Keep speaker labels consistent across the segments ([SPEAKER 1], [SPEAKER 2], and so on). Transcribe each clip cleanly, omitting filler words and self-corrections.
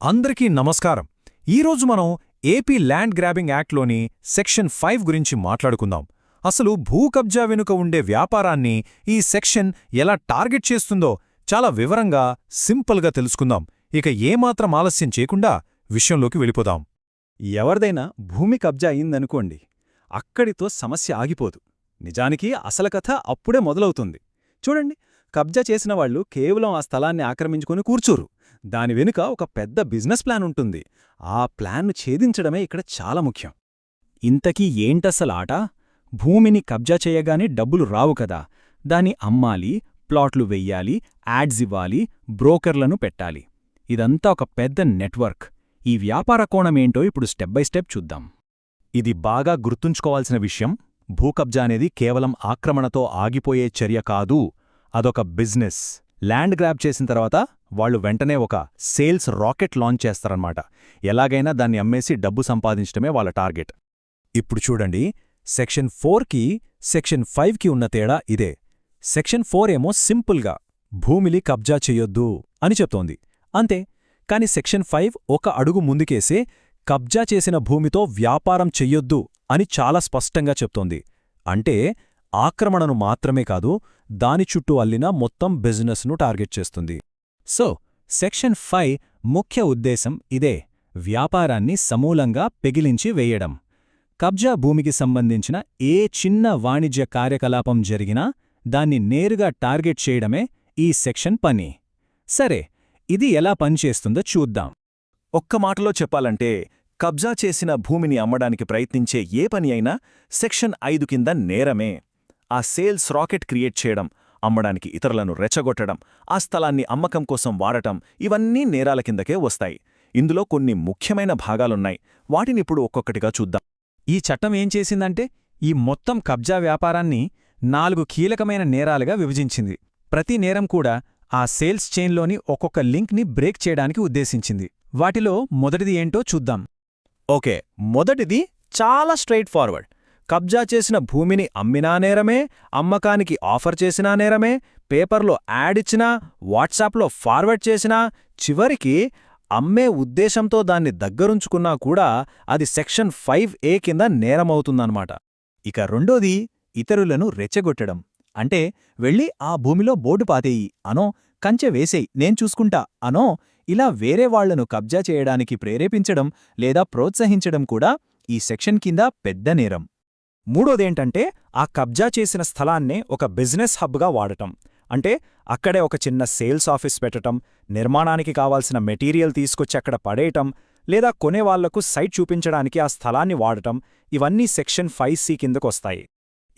[SPEAKER 1] అందరికీ నమస్కారం. ఈరోజు మనం ఏపీ ల్యాండ్ గ్రాబింగ్ యాక్ట్లోని సెక్షన్ 5 గురించి మాట్లాడుకుందాం. అసలు భూ కబ్జా వెనుక ఉండే వ్యాపారాన్ని ఈ సెక్షన్ ఎలా టార్గెట్ చేస్తుందో చాలా వివరంగా, సింపుల్గా తెలుసుకుందాం. ఇక ఏమాత్రం ఆలస్యం చేయకుండా విషయంలోకి వెళ్ళిపోదాం.
[SPEAKER 2] ఎవరిదైనా భూమి కబ్జా అయిందనుకోండి, అక్కడితో సమస్య ఆగిపోదు. నిజానికి అసలు కథ అప్పుడే మొదలవుతుంది. చూడండి, కబ్జా చేసిన వాళ్ళు కేవలం ఆ స్థలాన్ని ఆక్రమించుకుని కూర్చోరు. దాని వెనుక ఒక పెద్ద బిజినెస్ ప్లాన్ ఉంటుంది. ఆ ప్లాన్ను ఛేదించడమే ఇక్కడ చాలా ముఖ్యం. ఇంతకీ ఏంటసలాట? భూమిని కబ్జా చేయగానే డబ్బులు రావు కదా. దాన్ని అమ్మాలి, ప్లాట్లు వెయ్యాలి, యాడ్స్ ఇవ్వాలి, బ్రోకర్లను పెట్టాలి. ఇదంతా ఒక పెద్ద నెట్వర్క్. ఈ వ్యాపార కోణమేంటో ఇప్పుడు స్టెప్ బై స్టెప్ చూద్దాం.
[SPEAKER 1] ఇది బాగా గుర్తుంచుకోవాల్సిన విషయం. భూకబ్జా అనేది కేవలం ఆక్రమణతో ఆగిపోయే చర్య కాదు, అదొక బిజినెస్. ల్యాండ్ గ్రాబ్ చేసిన తర్వాత వాళ్లు వెంటనే ఒక సేల్స్ రాకెట్ లాంచ్ చేస్తారన్నమాట. ఎలాగైనా దాన్ని అమ్మేసి డబ్బు సంపాదించడమే వాళ్ళ టార్గెట్. ఇప్పుడు చూడండి, సెక్షన్ 4కి సెక్షన్ 5కి ఉన్న తేడా ఇదే. సెక్షన్ 4 ఏమో సింపుల్గా భూమిని కబ్జా చెయ్యొద్దు అని చెప్తోంది, అంతే. కాని సెక్షన్ 5 ఒక అడుగు ముందుకేసే కబ్జా చేసిన భూమితో వ్యాపారం చెయ్యొద్దు అని చాలా స్పష్టంగా చెప్తోంది. అంటే ఆక్రమణను మాత్రమే కాదు, దాని చుట్టూ అల్లిన మొత్తం బిజినెస్ను టార్గెట్ చేస్తుంది. సో సెక్షన్ 5 ముఖ్య ఉద్దేశం ఇదే: వ్యాపారాన్ని సమూలంగా పెగిలించి వేయడం. కబ్జా భూమికి సంబంధించిన ఏ చిన్న వాణిజ్య కార్యకలాపం జరిగినా దాన్ని నేరుగా టార్గెట్ చేయడమే ఈ సెక్షన్ పని. సరే, ఇది ఎలా పనిచేస్తుందో చూద్దాం.
[SPEAKER 2] ఒక్క మాటలో చెప్పాలంటే, కబ్జా చేసిన భూమిని అమ్మడానికి ప్రయత్నించే ఏ పని అయినా సెక్షన్ 5 కింద నేరమే. ఆ సేల్స్ రాకెట్ క్రియేట్ చేయడం, అమ్మడానికి ఇతరులను రెచ్చగొట్టడం, ఆ స్థలాన్ని అమ్మకం కోసం వాడటం, ఇవన్నీ నేరాల కిందకే వస్తాయి. ఇందులో కొన్ని ముఖ్యమైన భాగాలున్నాయి. వాటినిప్పుడు ఒక్కొక్కటిగా చూద్దాం.
[SPEAKER 1] ఈ చట్టం ఏం చేసిందంటే, ఈ మొత్తం కబ్జా వ్యాపారాన్ని 4 కీలకమైన నేరాలుగా విభజించింది. ప్రతి నేరం కూడా ఆ సేల్స్ చైన్లోని ఒక్కొక్క లింక్ని బ్రేక్ చేయడానికి ఉద్దేశించింది. వాటిలో మొదటిది ఏంటో చూద్దాం.
[SPEAKER 2] ఓకే, మొదటిది చాలా స్ట్రైట్ ఫార్వర్డ్. కబ్జా చేసిన భూమిని అమ్మినా నేరమే, అమ్మకానికి ఆఫర్ చేసినా నేరమే, పేపర్లో యాడ్ ఇచ్చినా, వాట్సాప్లో ఫార్వర్డ్ చేసినా, చివరికి అమ్మే ఉద్దేశంతో దాన్ని దగ్గరుంచుకున్నా కూడా అది సెక్షన్ 5A కింద నేరమవుతుందన్నమాట.
[SPEAKER 1] ఇక రెండోది ఇతరులను రెచ్చగొట్టడం. అంటే వెళ్ళి ఆ భూమిలో బోర్డు పాతేయి అనో, కంచె వేసేయి నేను చూసుకుంటా అనో, ఇలా వేరే వాళ్లను కబ్జా చేయడానికి ప్రేరేపించడం లేదా ప్రోత్సహించడం కూడా ఈ సెక్షన్ కింద పెద్ద నేరం. మూడోదేంటంటే, ఆ కబ్జా చేసిన స్థలాన్నే ఒక బిజినెస్ హబ్గా వాడటం. అంటే అక్కడే ఒక చిన్న సేల్స్ ఆఫీస్ పెట్టటం, నిర్మాణానికి కావాల్సిన మెటీరియల్ తీసుకొచ్చి అక్కడ పడేయటం, లేదా కొనేవాళ్లకు సైట్ చూపించడానికి ఆ స్థలాన్ని వాడటం, ఇవన్నీ సెక్షన్ 5C కిందకొస్తాయి.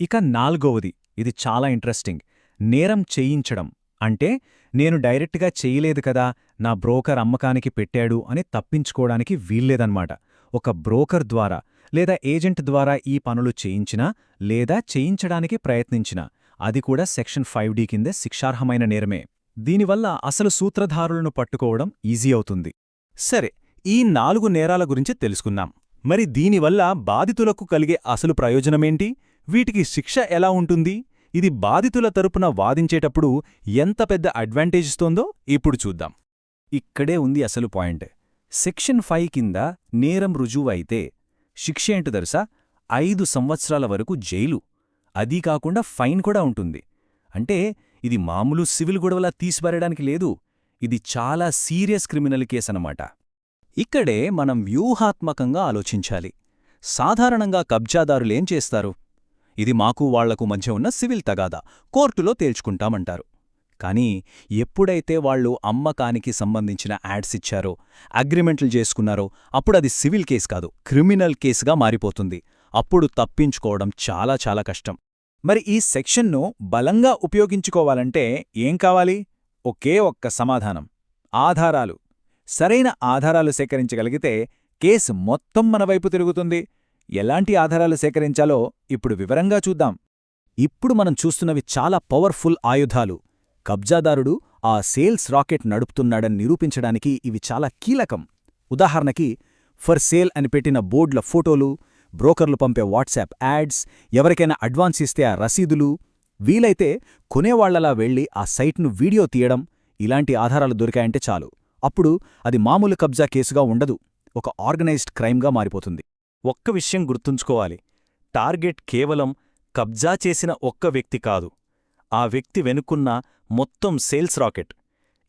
[SPEAKER 1] ఇక నాలుగవది, ఇది చాలా ఇంట్రెస్టింగ్: నేరం చేయించడం. అంటే నేను డైరెక్ట్గా చెయ్యలేదు కదా, నా బ్రోకర్ అమ్మకానికి పెట్టాడు అని తప్పించుకోవడానికి వీల్లేదన్నమాట. ఒక బ్రోకర్ ద్వారా లేదా ఏజెంట్ ద్వారా ఈ పనులు చేయించినా లేదా చేయించడానికి ప్రయత్నించినా అది కూడా సెక్షన్ 5D కిందే శిక్షార్హమైన నేరమే. దీనివల్ల అసలు సూత్రధారులను పట్టుకోవడం ఈజీ అవుతుంది. సరే, ఈ 4 నేరాల గురించి తెలుసుకున్నాం. మరి దీనివల్ల బాధితులకు కలిగే అసలు ప్రయోజనమేంటి? వీటికి శిక్ష ఎలా ఉంటుంది? ఇది బాధితుల తరపున వాదించేటప్పుడు ఎంత పెద్ద అడ్వాంటేజ్ ఇస్తోందో ఇప్పుడు చూద్దాం. ఇక్కడే ఉంది అసలు పాయింట్. సెక్షన్ 5 కింద నేరం రుజువు అయితే శిక్ష ఏంటో తెలుసా? 5 సంవత్సరాల వరకు జైలు. అదీ కాకుండా ఫైన్ కూడా ఉంటుంది. అంటే ఇది మామూలు సివిల్ గొడవలా తీసిపారేయడానికి లేదు, ఇది చాలా సీరియస్ క్రిమినల్ కేసనమాట. ఇక్కడే మనం వ్యూహాత్మకంగా ఆలోచించాలి. సాధారణంగా కబ్జాదారులేం చేస్తారు? ఇది మాకు వాళ్లకు మధ్య ఉన్న సివిల్ తగాదా, కోర్టులో తేల్చుకుంటామంటారు. కానీ ఎప్పుడైతే వాళ్లు అమ్మకానికి సంబంధించిన యాడ్స్ ఇచ్చారో, అగ్రిమెంట్లు చేసుకున్నారో, అప్పుడది సివిల్ కేసు కాదు, క్రిమినల్ కేసుగా మారిపోతుంది. అప్పుడు తప్పించుకోవడం చాలా చాలా కష్టం. మరి ఈ సెక్షన్ను బలంగా ఉపయోగించుకోవాలంటే ఏం కావాలి? ఒకే ఒక్క సమాధానం: ఆధారాలు. సరైన ఆధారాలు సేకరించగలిగితే కేసు మొత్తం మన వైపు తిరుగుతుంది. ఎలాంటి ఆధారాలు సేకరించాలో ఇప్పుడు వివరంగా చూద్దాం. ఇప్పుడు మనం చూస్తున్నవి చాలా పవర్ఫుల్ ఆయుధాలు. కబ్జాదారుడు ఆ సేల్స్ రాకెట్ నడుపుతున్నాడని నిరూపించడానికి ఇవి చాలా కీలకం. ఉదాహరణకి, ఫర్ సేల్ అని పెట్టిన బోర్డుల ఫోటోలు, బ్రోకర్లు పంపే వాట్సాప్ యాడ్స్, ఎవరికైనా అడ్వాన్స్ ఇస్తే ఆ రసీదులు, వీలైతే కొనేవాళ్లలా వెళ్లి ఆ సైట్ను వీడియో తీయడం, ఇలాంటి ఆధారాలు దొరికాయంటే చాలు,
[SPEAKER 2] అప్పుడు అది మామూలు కబ్జా కేసుగా ఉండదు, ఒక ఆర్గనైజ్డ్ క్రైమ్గా మారిపోతుంది.
[SPEAKER 3] ఒక్క విషయం గుర్తుంచుకోవాలి, టార్గెట్ కేవలం కబ్జా చేసిన ఒక్క వ్యక్తి కాదు, ఆ వ్యక్తి వెనుకున్న మొత్తం సేల్స్ రాకెట్.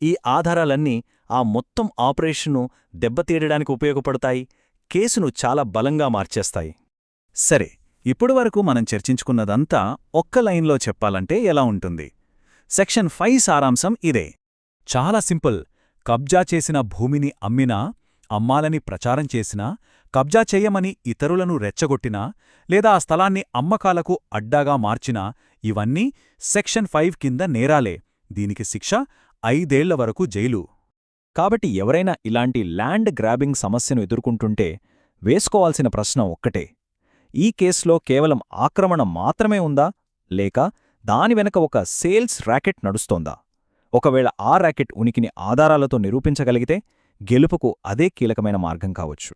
[SPEAKER 3] ఈ ఆధారాలన్నీ ఆ మొత్తం ఆపరేషన్ను దెబ్బతీయడానికి ఉపయోగపడతాయి, కేసును చాలా బలంగా మార్చేస్తాయి.
[SPEAKER 1] సరే, ఇప్పటివరకు మనం చర్చించుకున్నదంతా ఒక్క లైన్లో చెప్పాలంటే ఎలా ఉంటుంది? సెక్షన్ 5 సారాంశం ఇదే.
[SPEAKER 2] చాలా సింపుల్. కబ్జా చేసిన భూమిని అమ్మినా, అమ్మాలని ప్రచారం చేసినా, కబ్జా చెయ్యమని ఇతరులను రెచ్చగొట్టినా, లేదా ఆ స్థలాన్ని అమ్మకాలకు అడ్డాగా మార్చినా ఇవన్నీ సెక్షన్ 5 కింద నేరాలే. దీనికి శిక్ష 5 ఏళ్ల వరకు జైలు.
[SPEAKER 1] కాబట్టి ఎవరైనా ఇలాంటి ల్యాండ్ గ్రాబింగ్ సమస్యను ఎదుర్కొంటుంటే వేసుకోవాల్సిన ప్రశ్న ఒక్కటే: ఈ కేసులో కేవలం ఆక్రమణ మాత్రమే ఉందా, లేక దాని వెనక ఒక సేల్స్ ర్యాకెట్ నడుస్తోందా? ఒకవేళ ఆ ర్యాకెట్ ఉనికిని ఆధారాలతో నిరూపించగలిగితే గెలుపుకు అదే కీలకమైన మార్గం కావచ్చు.